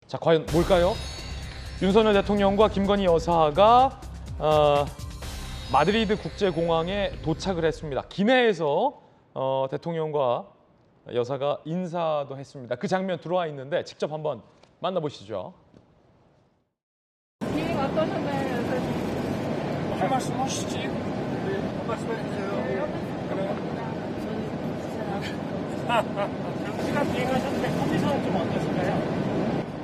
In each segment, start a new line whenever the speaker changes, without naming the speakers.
자, 과연 뭘까요? 윤석열 대통령과 김건희 여사가 마드리드 국제공항에 도착을 했습니다. 기내에서 대통령과 여사가 인사도 했습니다. 그 장면 들어와 있는데 직접 한번 만나보시죠.
비행 어떠셨나요, 여사님?
할 말씀 하시지. 한 말씀 해주세요.
시간 비행하셨는데 컨디션은 좀 어떠신가요?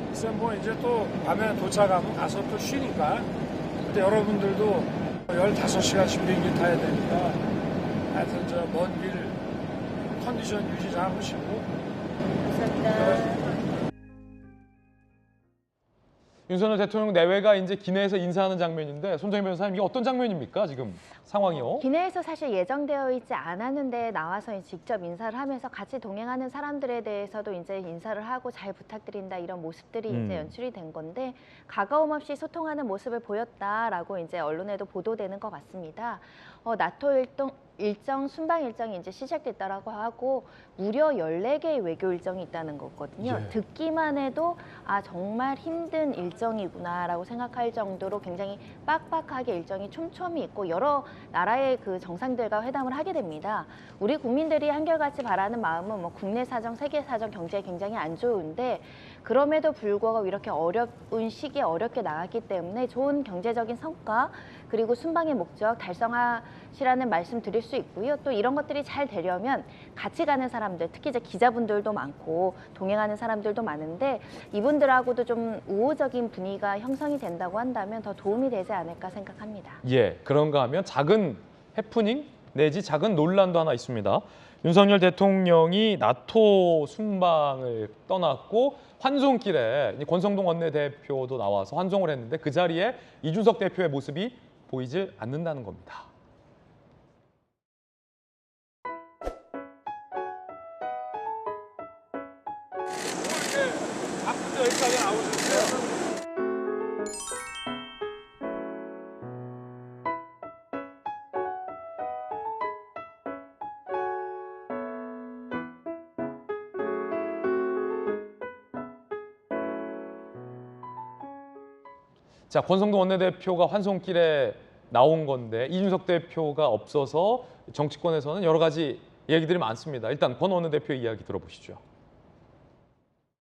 글쎄 뭐 이제 또 밤에 도착하면 가서 또 쉬니까. 근데 여러분들도 15시간씩 비행기 타야 되니까 하여튼 저 먼 길 컨디션 유지 잘 하시고.
감사합니다.
윤석열 대통령 내외가 이제 기내에서 인사하는 장면인데 손정희 변호사님 이게 어떤 장면입니까? 지금 상황이요?
기내에서 사실 예정되어 있지 않았는데 나와서 직접 인사를 하면서 같이 동행하는 사람들에 대해서도 이제 인사를 하고 잘 부탁드린다 이런 모습들이 이제 연출이 된 건데 가까움 없이 소통하는 모습을 보였다라고 이제 언론에도 보도되는 것 같습니다. 나토 일정 순방 일정이 이제 시작됐다라고 하고 무려 14개의 외교 일정이 있다는 거거든요.
예.
듣기만 해도 아 정말 힘든 일정이구나라고 생각할 정도로 굉장히 빡빡하게 일정이 촘촘히 있고 여러 나라의 그 정상들과 회담을 하게 됩니다. 우리 국민들이 한결같이 바라는 마음은 뭐 국내 사정, 세계 사정, 경제에 굉장히 안 좋은데 그럼에도 불구하고 이렇게 어려운 시기에 어렵게 나갔기 때문에 좋은 경제적인 성과 그리고 순방의 목적 달성하시라는 말씀 드릴 수 있고요. 또 이런 것들이 잘 되려면 같이 가는 사람들, 특히 이제 기자분들도 많고 동행하는 사람들도 많은데 이분들하고도 좀 우호적인 분위기가 형성이 된다고 한다면 더 도움이 되지 않을까 생각합니다.
예, 그런가 하면 작은 해프닝 내지 작은 논란도 하나 있습니다. 윤석열 대통령이 나토 순방을 떠났고 환송길에 권성동 원내대표도 나와서 환송을 했는데 그 자리에 이준석 대표의 모습이 보이지 않는다는 겁니다.
이렇게 앞부터 여기까지 나오셨어요.
자, 권성동 원내대표가 환송길에 나온 건데 이준석 대표가 없어서 정치권에서는 여러 가지 얘기들이 많습니다. 일단 권 원내대표 이야기 들어보시죠.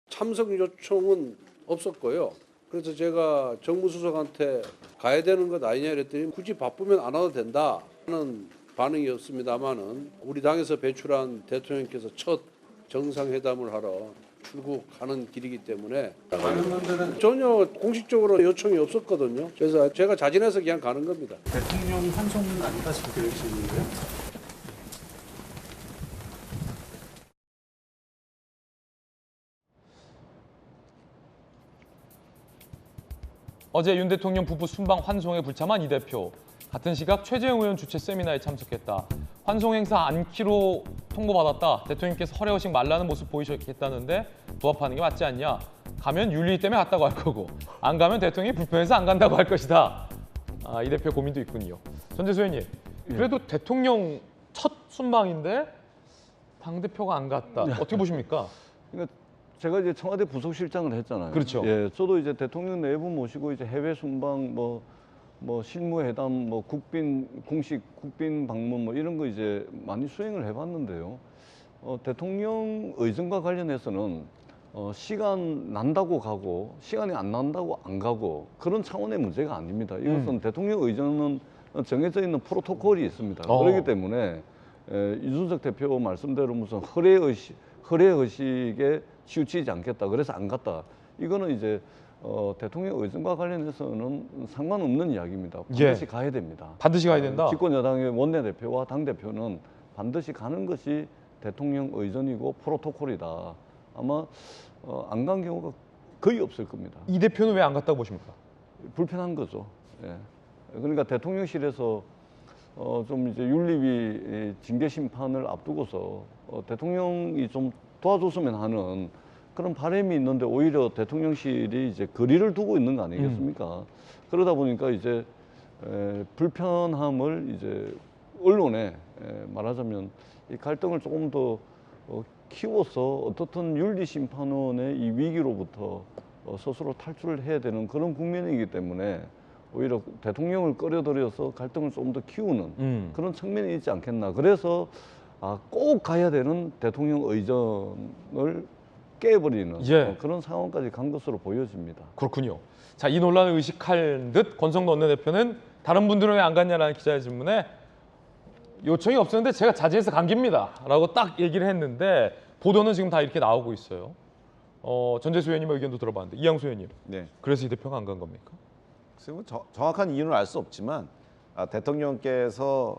참석 요청은 없었고요. 그래서 제가 정무수석한테 가야 되는 것 아니냐 그랬더니 굳이 바쁘면 안 와도 된다는 반응이었습니다만은 우리 당에서 배출한 대통령께서 첫 정상회담을 하러 출국하는 길이기 때문에 전혀 공식적으로 요청이 없었거든요. 그래서 제가 자진해서 그냥 가는 겁니다.
대통령 환송은 안 가실 계획이신가요?
어제 윤 대통령 부부 순방 환송에 불참한 이 대표. 같은 시각 최재형 의원 주최 세미나에 참석했다. 환송 행사 않기로 통보받았다. 대통령께서 허례허식 말라는 모습 보이셨겠다는데 부합하는 게 맞지 않냐. 가면 윤리 때문에 갔다고 할 거고 안 가면 대통령이 불편해서 안 간다고 할 것이다. 이 대표 고민도 있군요. 전재수 의원님, 그래도 대통령 첫 순방인데 당대표가 안 갔다. 어떻게 보십니까?
그러니까 제가 이제 청와대 부속실장을 했잖아요.
그렇죠.
예, 저도 이제 대통령 내부 모시고 이제 해외 순방, 뭐 실무회담, 뭐 공식 국빈 방문 뭐 이런 거 이제 많이 수행을 해봤는데요. 대통령 의전과 관련해서는 시간 난다고 가고 시간이 안 난다고 안 가고 그런 차원의 문제가 아닙니다. 이것은 대통령 의전은 정해져 있는 프로토콜이 있습니다. 그렇기 때문에 이준석 대표 말씀대로 무슨 허례의식에 치우치지 않겠다. 그래서 안 갔다. 이거는 이제 대통령 의전과 관련해서는 상관없는 이야기입니다. 반드시 가야 됩니다.
반드시 가야 된다.
집권 여당의 원내대표와 당대표는 반드시 가는 것이 대통령 의전이고 프로토콜이다. 아마 안 간 경우가 거의 없을 겁니다.
이 대표는 왜 안 갔다고 보십니까?
불편한 거죠. 예. 그러니까 대통령실에서 좀 이제 윤리위 징계 심판을 앞두고서 대통령이 좀 도와줬으면 하는 그런 바람이 있는데 오히려 대통령실이 이제 거리를 두고 있는 거 아니겠습니까? 그러다 보니까 이제 불편함을 이제 언론에 말하자면 이 갈등을 조금 더 키워서 어떻든 윤리심판원의 이 위기로부터 스스로 탈출을 해야 되는 그런 국면이기 때문에 오히려 대통령을 끌어들여서 갈등을 조금 더 키우는 그런 측면이 있지 않겠나. 그래서 꼭 가야 되는 대통령 의전을 깨버리는
예.
그런 상황까지 간 것으로 보여집니다.
그렇군요. 자, 이 논란을 의식할 듯 권성동 원내대표는 다른 분들은 왜 안 갔냐라는 기자의 질문에 요청이 없었는데 제가 자제해서 간 겁니다 라고 딱 얘기를 했는데 보도는 지금 다 이렇게 나오고 있어요. 전재수 의원님의 의견도 들어봤는데 이양수 의원님,
네.
그래서 이 대표가 안 간 겁니까?
글쎄 뭐 정확한 이유는 알 수 없지만 대통령께서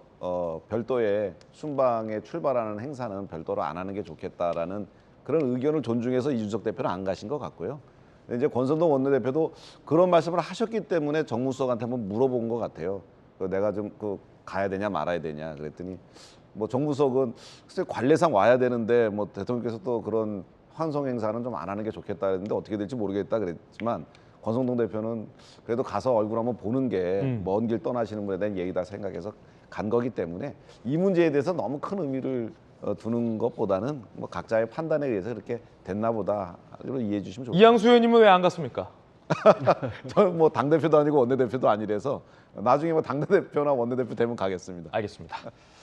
별도의 순방에 출발하는 행사는 별도로 안 하는 게 좋겠다라는 그런 의견을 존중해서 이준석 대표는 안 가신 것 같고요. 근데 이제 권성동 원내대표도 그런 말씀을 하셨기 때문에 정무수석한테 한번 물어본 것 같아요. 내가 좀 가야 되냐 말아야 되냐 그랬더니 뭐 정무수석은 글쎄 관례상 와야 되는데 뭐 대통령께서 또 그런 환송 행사는 좀 안 하는 게 좋겠다 그랬는데 어떻게 될지 모르겠다 그랬지만 권성동 대표는 그래도 가서 얼굴 한번 보는 게 먼 길 떠나시는 분에 대한 예의다 생각해서 간 거기 때문에 이 문제에 대해서 너무 큰 의미를 두는 것보다는 뭐 각자의 판단에 의해서 그렇게 됐나 보다 이렇게 이해해 주시면 좋겠습니다.
이양수 의원님은 왜 안 갔습니까?
저는 뭐 당대표도 아니고 원내대표도 아니라서 나중에 뭐 당대표나 원내대표 되면 가겠습니다.
알겠습니다.